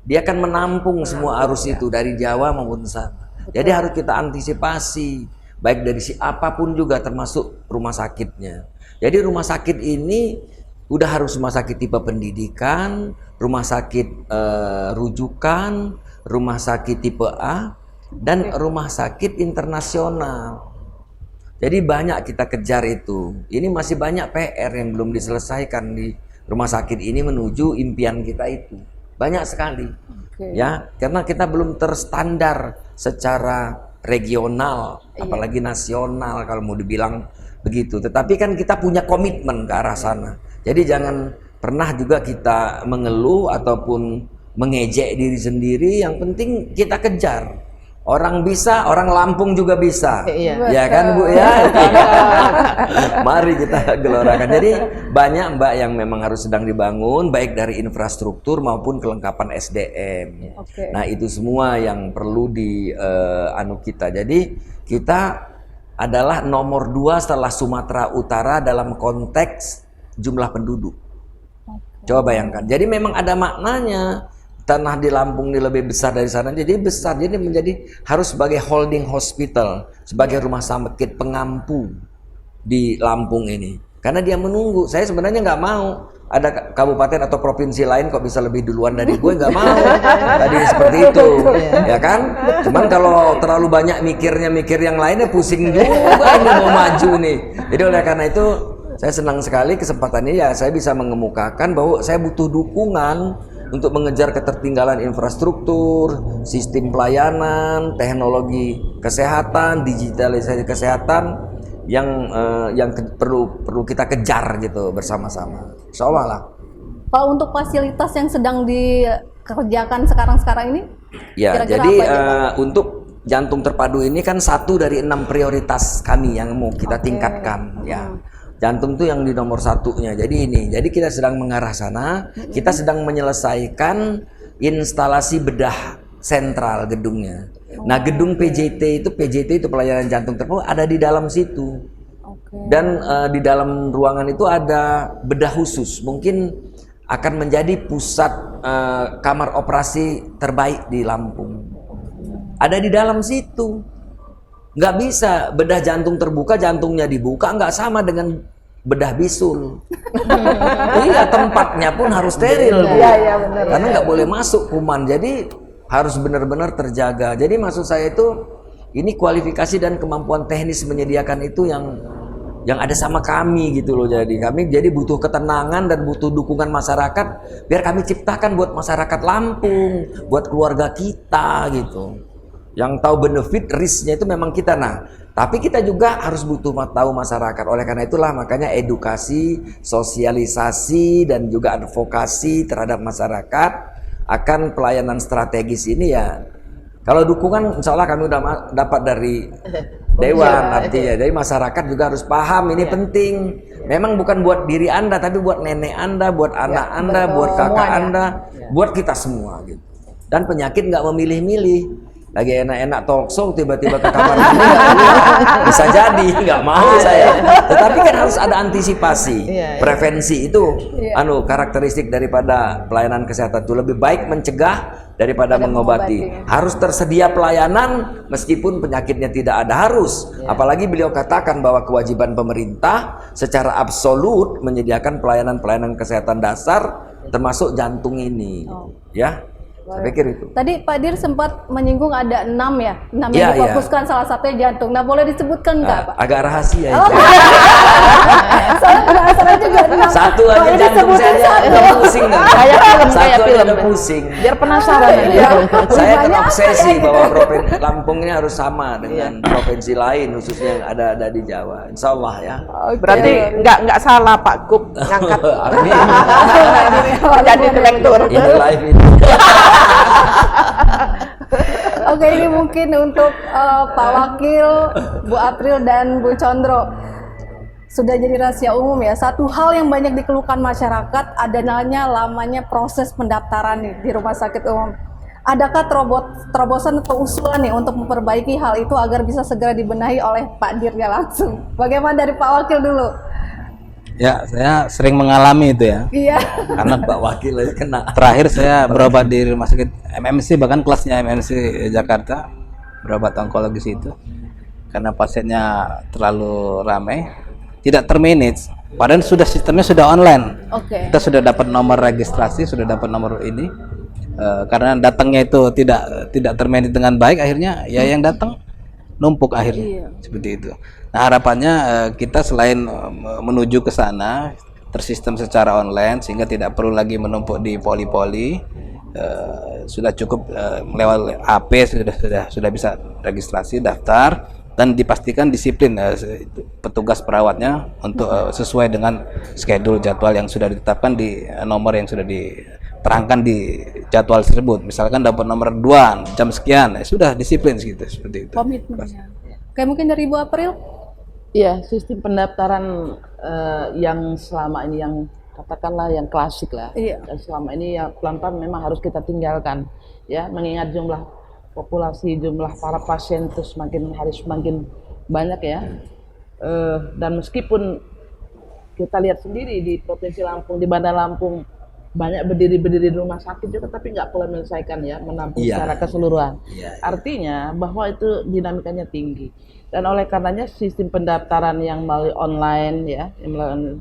Dia akan menampung semua arus itu dari Jawa maupun sana. Jadi harus kita antisipasi baik dari si apapun juga termasuk rumah sakitnya. Jadi rumah sakit ini udah harus rumah sakit tipe pendidikan, rumah sakit rujukan, rumah sakit tipe A dan rumah sakit internasional. Jadi banyak kita kejar itu. Ini masih banyak PR yang belum diselesaikan di rumah sakit ini menuju impian kita itu. Banyak sekali, ya, karena kita belum terstandar secara regional, apalagi nasional kalau mau dibilang begitu. Tetapi kan kita punya komitmen ke arah sana. Jadi jangan pernah juga kita mengeluh ataupun mengejek diri sendiri. Yang penting kita kejar. Orang bisa, orang Lampung juga bisa, ya kan Bu ya. Mari kita gelorakan. Jadi banyak Mbak yang memang harus sedang dibangun, baik dari infrastruktur maupun kelengkapan SDM. Nah itu semua yang perlu di kita. Jadi kita adalah nomor 2 setelah Sumatera Utara dalam konteks jumlah penduduk. Coba bayangkan. Jadi memang ada maknanya. Tanah di Lampung ini lebih besar dari sana, jadi besar, jadi menjadi harus sebagai holding hospital, sebagai rumah sakit pengampu di Lampung ini. Karena dia menunggu. Saya sebenarnya nggak mau ada kabupaten atau provinsi lain kok bisa lebih duluan dari gue, nggak mau. Tadi seperti itu, ya kan? Cuman kalau terlalu banyak mikir yang lainnya pusing juga ini mau maju nih. Jadi oleh karena itu saya senang sekali kesempatan ini ya saya bisa mengemukakan bahwa saya butuh dukungan untuk mengejar ketertinggalan infrastruktur, sistem pelayanan, teknologi kesehatan, digitalisasi kesehatan yang perlu kita kejar gitu bersama-sama. Insya Allah lah. Pak, untuk fasilitas yang sedang dikerjakan sekarang ini? Ya, kira-kira jadi apa aja, untuk jantung terpadu ini kan 1 dari 6 prioritas kami yang mau kita tingkatkan ya. Jantung itu yang di nomor 1-nya. Jadi kita sedang mengarah sana. Kita sedang menyelesaikan instalasi bedah sentral gedungnya. Nah, gedung PJT itu pelayanan jantung terpadu ada di dalam situ. Dan di dalam ruangan itu ada bedah khusus. Mungkin akan menjadi pusat kamar operasi terbaik di Lampung. Ada di dalam situ. Nggak bisa bedah jantung terbuka, jantungnya dibuka, nggak sama dengan bedah bisul. Iya, tempatnya pun harus steril, Bu. Iya, benar. Karena nggak boleh masuk kuman. Jadi harus benar-benar terjaga. Jadi maksud saya itu ini kualifikasi dan kemampuan teknis menyediakan itu yang ada sama kami gitu loh. Jadi kami butuh ketenangan dan butuh dukungan masyarakat biar kami ciptakan buat masyarakat Lampung, buat keluarga kita gitu. Yang tahu benefit risknya itu memang kita. Nah, tapi kita juga harus butuh tahu masyarakat. Oleh karena itulah makanya edukasi, sosialisasi dan juga advokasi terhadap masyarakat akan pelayanan strategis ini ya. Kalau dukungan insya Allah kami udah dapat dari Dewan, artinya dari masyarakat juga harus paham ini penting. Memang bukan buat diri Anda, tapi buat nenek Anda, buat anak Anda, buat kakak Anda, buat kita semua gitu. Dan penyakit nggak memilih-milih. Lagi enak-enak talk show tiba-tiba ke kamar mandi bisa jadi nggak mau saya. Tetapi kan harus ada antisipasi, prevensi itu karakteristik daripada pelayanan kesehatan itu lebih baik mencegah daripada mengobati. Harus tersedia pelayanan meskipun penyakitnya tidak ada, harus. Apalagi beliau katakan bahwa kewajiban pemerintah secara absolut menyediakan pelayanan-pelayanan kesehatan dasar termasuk jantung ini. Ya. Saya pikir itu. Tadi Pak Dir sempat menyinggung ada 6 ya, 6 Iya, yang difokuskan, salah satunya jantung. Nah, boleh disebutkan nggak, Pak? Agak rahasia Oh, itu. Soalnya penasaran juga 6. Satu aja Boleh jantung disebutin saya satu. udah pusing kan? Kayak film, Satu kayak aja film. udah pusing. Biar penasaran aja. Iya. Saya Banyak terobsesi apa ya, gitu. bahwa provinsi Lampung ini harus sama dengan provinsi lain, khususnya yang ada di Jawa. Insya Allah ya. Berarti nggak salah Pak Kup ngangkat Amin. jadi direktur. Ini live ini. Oke, ini mungkin untuk Pak Wakil, Bu April, dan Bu Condro. Sudah jadi rahasia umum ya, satu hal yang banyak dikeluhkan masyarakat adanya lamanya proses pendaftaran nih di rumah sakit umum. Adakah terobosan atau usulan nih untuk memperbaiki hal itu agar bisa segera dibenahi oleh Pak Dirnya langsung? Bagaimana dari Pak Wakil dulu? Ya, saya sering mengalami itu ya. Iya. Karena Pak Wakil aja kena. terakhir saya berobat di rumah sakit MMC, bahkan kelasnya MMC Jakarta, berobat onkologis itu. Karena pasiennya terlalu ramai, tidak termanage. Padahal sistemnya sudah online. Oke. Kita sudah dapat nomor registrasi, sudah dapat nomor ini. Karena datangnya itu tidak termanage dengan baik, akhirnya ya yang datang numpuk akhirnya. Seperti itu. Nah, harapannya kita selain menuju ke sana tersistem secara online sehingga tidak perlu lagi menumpuk di poli-poli, sudah cukup lewat AP sudah bisa registrasi, daftar, dan dipastikan disiplin petugas perawatnya untuk sesuai dengan schedule jadwal yang sudah ditetapkan di nomor yang sudah diterangkan di jadwal tersebut. Misalkan dapat nomor 2 jam sekian, sudah disiplin gitu, seperti itu. Komitmennya. Oke, mungkin dari Bu April. Iya, sistem pendaftaran yang selama ini yang katakanlah yang klasik lah. Iya. Dan selama ini ya pelan-pelan memang harus kita tinggalkan ya, mengingat jumlah populasi, jumlah para pasien itu semakin hari semakin banyak ya. Dan meskipun kita lihat sendiri di Provinsi Lampung, di Bandar Lampung banyak berdiri di rumah sakit juga, tapi nggak pula menyelesaikan ya, menampung secara keseluruhan. Artinya bahwa itu dinamikanya tinggi. Dan oleh karenanya sistem pendaftaran yang melalui online ya, yang melalui,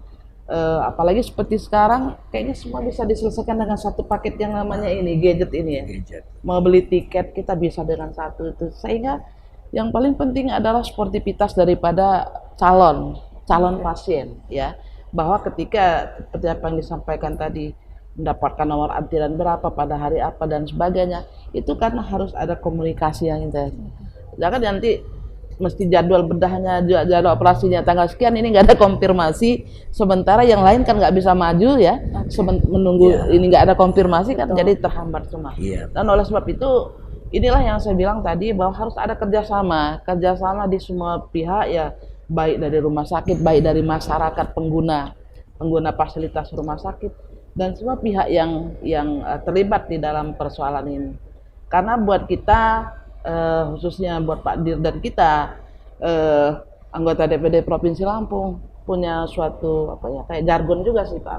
apalagi seperti sekarang kayaknya semua bisa diselesaikan dengan satu paket yang namanya ini gadget ini ya. Mau beli tiket kita bisa dengan satu itu, sehingga yang paling penting adalah sportivitas daripada calon pasien ya, bahwa ketika seperti apa yang disampaikan tadi mendapatkan nomor antrian berapa pada hari apa dan sebagainya, itu karena harus ada komunikasi yang intens. Jangan nanti mesti jadwal bedahnya, jadwal operasinya tanggal sekian, ini nggak ada konfirmasi, sementara yang lain kan nggak bisa maju ya, menunggu ini nggak ada konfirmasi kan, jadi terhambat semua. Dan oleh sebab itu inilah yang saya bilang tadi, bahwa harus ada kerjasama di semua pihak ya, baik dari rumah sakit, baik dari masyarakat pengguna fasilitas rumah sakit, dan semua pihak yang terlibat di dalam persoalan ini. Karena buat kita, khususnya buat Pak Dir dan kita, anggota DPD Provinsi Lampung, punya suatu kayak jargon juga sih Pak.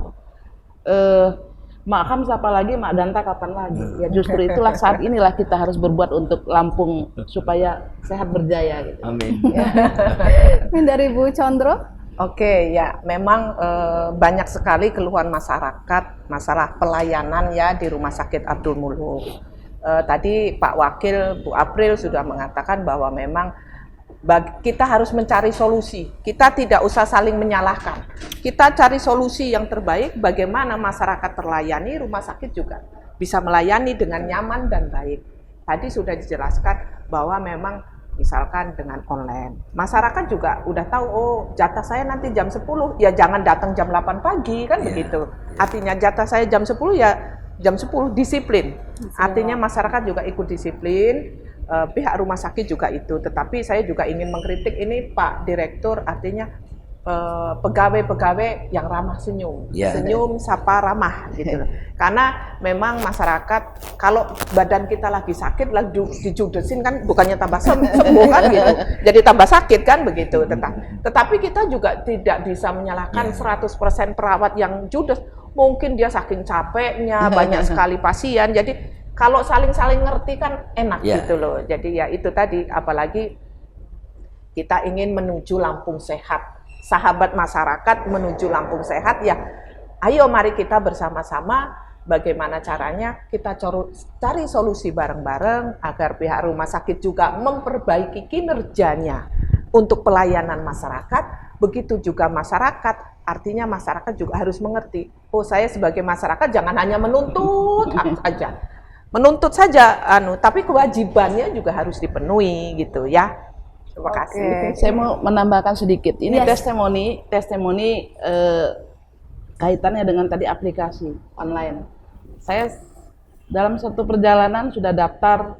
Mak Ham siapa lagi, Mak Danta kapan lagi? Ya justru itulah saat inilah kita harus berbuat untuk Lampung supaya sehat berjaya gitu. Amin. Dari Bu Condro. Oke, ya memang banyak sekali keluhan masyarakat masalah pelayanan ya di Rumah Sakit Abdul Muluk. Tadi Pak Wakil Bu April sudah mengatakan bahwa memang kita harus mencari solusi. Kita tidak usah saling menyalahkan. Kita cari solusi yang terbaik bagaimana masyarakat terlayani, rumah sakit juga bisa melayani dengan nyaman dan baik. Tadi sudah dijelaskan bahwa memang misalkan dengan online. Masyarakat juga udah tahu, oh jatah saya nanti jam 10, ya jangan datang jam 8 pagi, kan begitu. Artinya jatah saya jam 10 ya jam 10, disiplin. Artinya masyarakat juga ikut disiplin, pihak rumah sakit juga itu. Tetapi saya juga ingin mengkritik ini Pak Direktur, artinya pegawai-pegawai yang ramah senyum, senyum, sapa, ramah gitu loh. Karena memang masyarakat kalau badan kita lagi sakit, lagi dijudesin kan bukannya tambah sembuh kan gitu, jadi tambah sakit kan begitu. Tetapi kita juga tidak bisa menyalahkan 100% perawat yang judes. Mungkin dia saking capeknya, banyak sekali pasien. Jadi kalau saling-saling ngerti kan enak gitu loh. Jadi ya itu tadi, apalagi kita ingin menuju Lampung sehat. Sahabat masyarakat menuju Lampung sehat ya, ayo mari kita bersama-sama bagaimana caranya kita cari solusi bareng-bareng agar pihak rumah sakit juga memperbaiki kinerjanya untuk pelayanan masyarakat. Begitu juga masyarakat, artinya masyarakat juga harus mengerti, oh saya sebagai masyarakat jangan hanya menuntut saja, menuntut saja, tapi kewajibannya juga harus dipenuhi gitu ya. Terima kasih. Saya mau menambahkan sedikit. Ini testimoni kaitannya dengan tadi aplikasi online. Saya dalam satu perjalanan sudah daftar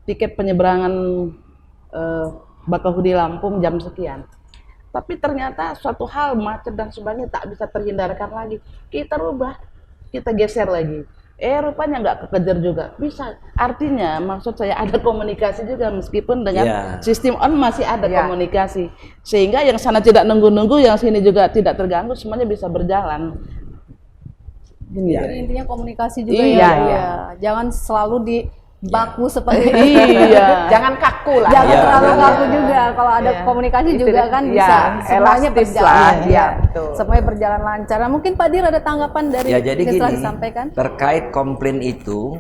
tiket penyeberangan Bakahuni Lampung jam sekian. Tapi ternyata suatu hal macet dan sebagainya tak bisa terhindarkan lagi. Kita rubah, kita geser lagi. Rupanya nggak kekejar juga. Bisa. Artinya maksud saya ada komunikasi juga meskipun dengan sistem on masih ada komunikasi. Sehingga yang sana tidak nunggu-nunggu, yang sini juga tidak terganggu, semuanya bisa berjalan. Gini ya. Intinya komunikasi juga ya. Jangan selalu di baku seperti jangan kaku lah. Jangan terlalu kaku juga. Kalau ada komunikasi juga kan bisa semuanya berjalan. Semuanya berjalan lancar. Nah, mungkin Pak Dir ada tanggapan dari jadi yang telah gini, disampaikan terkait komplain itu,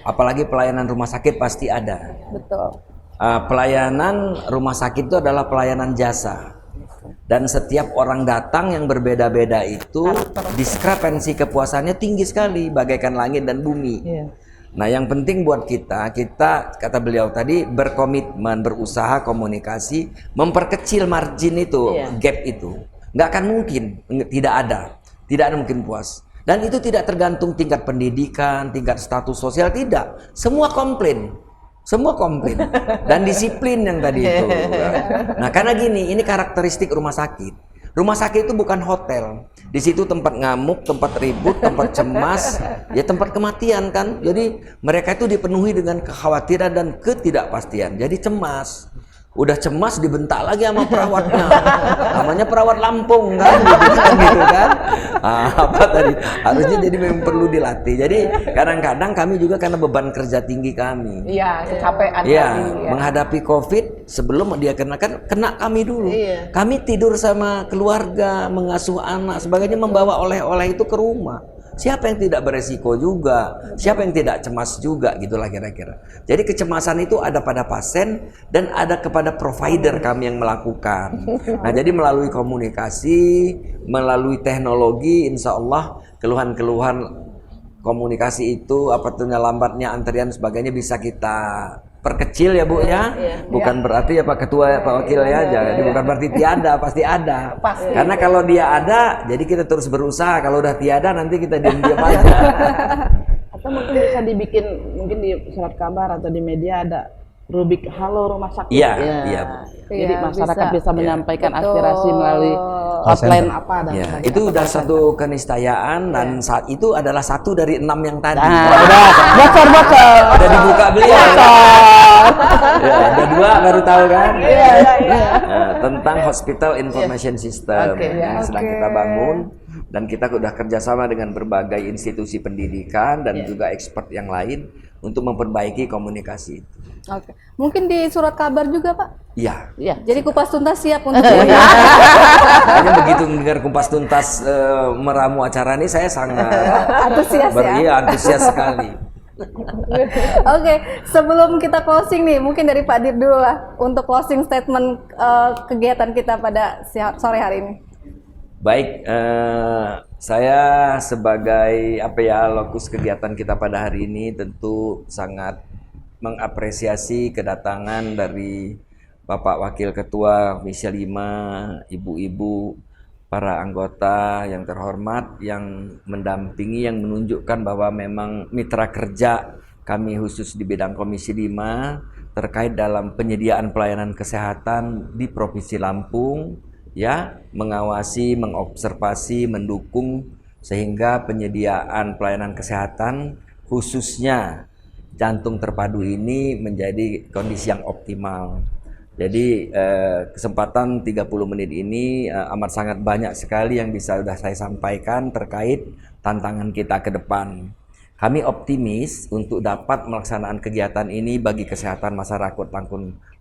apalagi pelayanan rumah sakit pasti ada. Betul. Pelayanan rumah sakit itu adalah pelayanan jasa. Dan setiap orang datang yang berbeda-beda itu diskrepensi kepuasannya tinggi sekali, bagaikan langit dan bumi. Nah, yang penting buat kita kata beliau tadi berkomitmen, berusaha komunikasi, memperkecil margin itu, gap itu. Nggak akan mungkin, tidak ada mungkin puas. Dan itu tidak tergantung tingkat pendidikan, tingkat status sosial, tidak. Semua komplain dan disiplin yang tadi itu. Nah, karena gini, ini karakteristik rumah sakit. Rumah sakit itu bukan hotel. Di situ tempat ngamuk, tempat ribut, tempat cemas, ya tempat kematian kan. Jadi mereka itu dipenuhi dengan kekhawatiran dan ketidakpastian. Jadi cemas. Udah cemas dibentak lagi sama perawatnya. Namanya perawat Lampung kan, gitu kan. Apa tadi? Harusnya jadi memang perlu dilatih. Jadi kadang-kadang kami juga karena beban kerja tinggi kami. Kecapean. Menghadapi COVID sebelum dia kena kami dulu. Kami tidur sama keluarga, mengasuh anak, sebagainya, membawa oleh-oleh itu ke rumah. Siapa yang tidak beresiko juga, siapa yang tidak cemas juga, gitulah kira-kira. Jadi kecemasan itu ada pada pasien dan ada kepada provider kami yang melakukan. Nah, jadi melalui komunikasi, melalui teknologi, insya Allah keluhan-keluhan komunikasi itu, lambatnya antrian sebagainya bisa kita perkecil ya Bu ya. Bukan berarti ya Pak Ketua, Pak Wakil ya. Jadi bukan berarti tiada, pasti ada. Karena kalau dia ada, jadi kita terus berusaha. Kalau udah tiada, nanti kita diam-diam aja. Atau mungkin bisa dibikin, mungkin di surat kabar atau di media ada rubik halo rumah sakit. Iya, Ya. iya, Bu. Jadi Iya, masyarakat bisa menyampaikan Betul. aspirasi melalui hotline apa dan Ya, sebagainya. itu udah satu keniscayaan dan saat itu adalah satu dari 6 yang tadi. Nah, udah bocor. Udah dibuka beliau. Ya, ada 2 baru tahu kan? Tentang Hospital Information System Oke, yang sedang Oke. kita bangun dan kita sudah kerjasama dengan berbagai institusi pendidikan dan juga expert yang lain untuk memperbaiki komunikasi itu. Oke. Mungkin di surat kabar juga, Pak. Iya. Iya. Jadi Kupas Tuntas siap untuk Hanya begitu mendengar Kupas Tuntas meramu acara ini saya sangat antusias ya. iya, antusias sekali. Oke, sebelum kita closing nih, mungkin dari Pak Dir dulu lah untuk closing statement kegiatan kita pada sore hari ini. Baik, saya sebagai lokus kegiatan kita pada hari ini tentu sangat mengapresiasi kedatangan dari Bapak Wakil Ketua Komisi 5, ibu-ibu, para anggota yang terhormat yang mendampingi, yang menunjukkan bahwa memang mitra kerja kami khusus di bidang Komisi 5 terkait dalam penyediaan pelayanan kesehatan di Provinsi Lampung, ya, mengawasi, mengobservasi, mendukung sehingga penyediaan pelayanan kesehatan khususnya jantung terpadu ini menjadi kondisi yang optimal. Jadi kesempatan 30 menit ini amat sangat banyak sekali yang bisa sudah saya sampaikan terkait tantangan kita ke depan. Kami optimis untuk dapat melaksanakan kegiatan ini bagi kesehatan masyarakat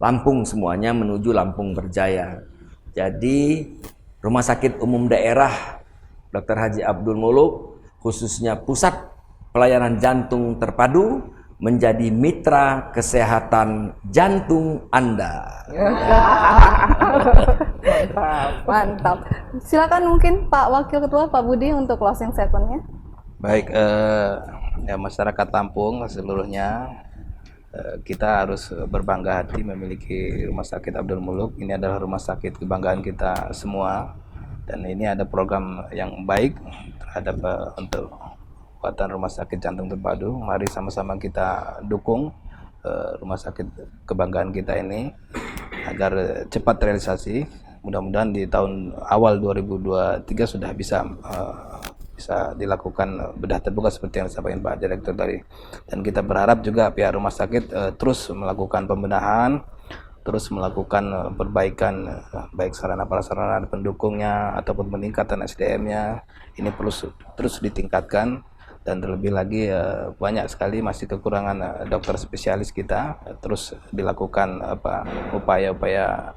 Lampung semuanya menuju Lampung Berjaya. Jadi Rumah Sakit Umum Daerah Dr. Haji Abdul Muluk khususnya Pusat Pelayanan Jantung Terpadu menjadi mitra kesehatan jantung Anda. Mantap. Silakan mungkin Pak Wakil Ketua Pak Budi untuk closing statement-nya. Baik, ya masyarakat Lampung seluruhnya, kita harus berbangga hati memiliki Rumah Sakit Abdul Muluk. Ini adalah rumah sakit kebanggaan kita semua, dan ini ada program yang baik terhadap untuk kekuatan Rumah Sakit Jantung Terpadu. Mari sama-sama kita dukung rumah sakit kebanggaan kita ini agar cepat realisasi. Mudah-mudahan di tahun awal 2023 sudah bisa dilakukan bedah terbuka seperti yang disampaikan Pak Direktur tadi. Dan kita berharap juga pihak rumah sakit terus melakukan pembenahan, terus melakukan perbaikan baik sarana prasarana pendukungnya ataupun peningkatan SDM-nya. Ini perlu terus ditingkatkan. Dan terlebih lagi banyak sekali masih kekurangan dokter spesialis kita, terus dilakukan upaya-upaya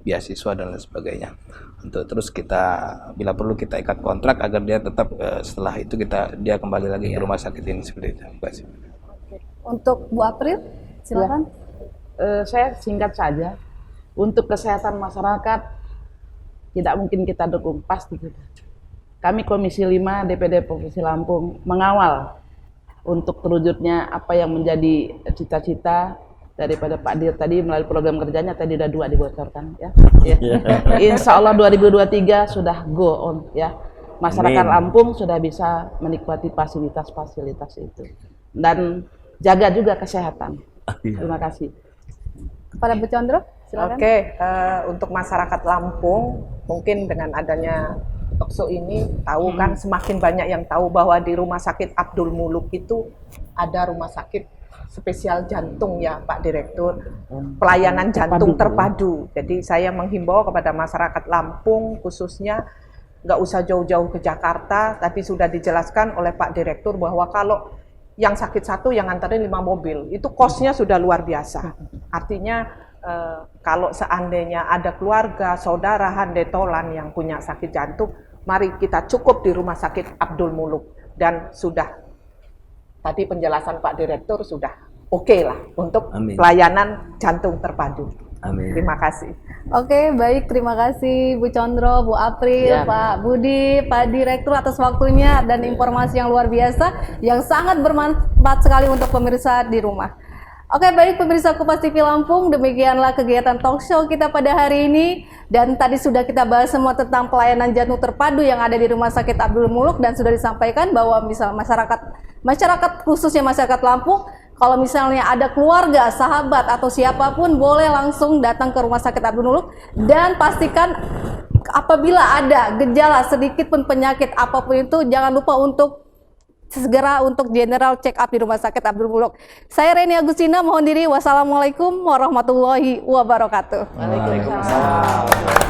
beasiswa dan lain sebagainya. Untuk terus kita bila perlu kita ikat kontrak agar dia tetap setelah itu dia kembali lagi ke rumah sakit ini seperti itu. Terima kasih. Untuk Bu April, silakan. Saya singkat saja. Untuk kesehatan masyarakat tidak mungkin kita dukung, pasti kita. Kami Komisi 5 DPD Provinsi Lampung mengawal untuk terwujudnya apa yang menjadi cita-cita daripada Pak Dir tadi melalui program kerjanya tadi udah 2 dibocorkan ya. Insya Allah 2023 sudah go on ya. Masyarakat Amin. Lampung sudah bisa menikmati fasilitas-fasilitas itu dan jaga juga kesehatan. Terima kasih. Kepada Bu Condro, silakan. Oke, untuk masyarakat Lampung mungkin dengan adanya talkshow ini tahu kan semakin banyak yang tahu bahwa di Rumah Sakit Abdul Muluk itu ada rumah sakit spesial jantung ya Pak Direktur, pelayanan jantung terpadu. Jadi saya menghimbau kepada masyarakat Lampung khususnya nggak usah jauh-jauh ke Jakarta. Tadi sudah dijelaskan oleh Pak Direktur bahwa kalau yang sakit satu yang nganterin 5 mobil itu kosnya sudah luar biasa. Artinya kalau seandainya ada keluarga, saudara, handetolan yang punya sakit jantung, mari kita cukup di Rumah Sakit Abdul Muluk. Dan sudah, tadi penjelasan Pak Direktur sudah oke lah untuk Amin. pelayanan jantung terpadu. Amin. Terima kasih. Oke, baik. Terima kasih Bu Condro, Bu April, Ya. Pak Budi, Pak Direktur atas waktunya dan informasi yang luar biasa yang sangat bermanfaat sekali untuk pemirsa di rumah. Oke, baik pemirsa Kupas TV Lampung, demikianlah kegiatan talk show kita pada hari ini. Dan tadi sudah kita bahas semua tentang pelayanan jantung terpadu yang ada di Rumah Sakit Abdul Muluk dan sudah disampaikan bahwa misal masyarakat khususnya masyarakat Lampung, Kalau misalnya ada keluarga, sahabat, atau siapapun boleh langsung datang ke Rumah Sakit Abdul Muluk, dan pastikan apabila ada gejala sedikit pun penyakit apapun itu, jangan lupa untuk segera untuk general check up di Rumah Sakit Abdul Muluk. Saya Reni Agustina mohon diri. Wassalamualaikum warahmatullahi wabarakatuh. Waalaikumsalam.